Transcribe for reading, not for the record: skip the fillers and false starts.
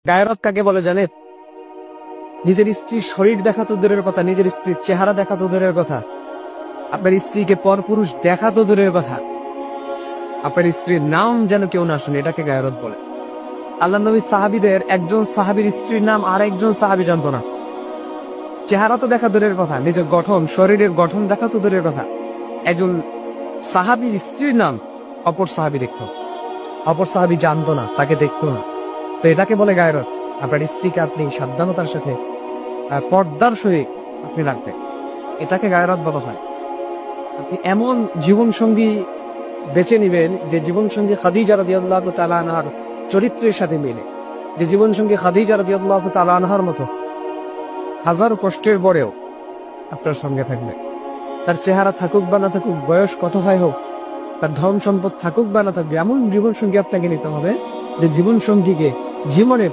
গায়রত কাকে বলে জানেন? নিজের স্ত্রীর শরীর দেখা তো দূরের কথা, নিজের স্ত্রীর চেহারা দেখা তো দূরের কথা, আপনার স্ত্রীকে পরপুরুষ দেখা তো দূরের কথা, আপনার স্ত্রীর নাম যেন কেউ না শুনে, এটাকে গায়রত বলে। আল্লাহ নবী সাহাবীদের একজন সাহাবীর স্ত্রীর নাম আর একজন সাহাবী জানতো না। চেহারা তো দেখা দূরের কথা, নিজের গঠন, শরীরের গঠন দেখা তো দূরের কথা, একজন সাহাবীর স্ত্রীর নাম অপর সাহাবী দেখতো, অপর সাহাবী জানতো না, তাকে দেখতো না। তো এটাকে বলে গায়রত। আপনার স্ত্রীকে আপনি সাবধানতার সাথে পর্দার সহিত আপনি রাখবেন, এটাকে গায়রত বলা হয়। আপনি এমন জীবন সঙ্গী বেছে নিবেন যে জীবন সঙ্গী খাদিজা রাদিয়াল্লাহু তাআলা আনহার চরিত্রের সাথে মিলে, যে জীবন সঙ্গী খাদিজা রাদিয়াল্লাহু তাআলা আনহার মতো হাজার কষ্টের পরেও আপনার সঙ্গে থাকবে। তার চেহারা থাকুক বা না থাকুক, বয়স কত হয় হোক, তার ধন সম্পদ থাকুক বা না থাকবে, এমন জীবন সঙ্গী আপনাকে নিতে হবে যে জীবন সঙ্গীকে জীবনে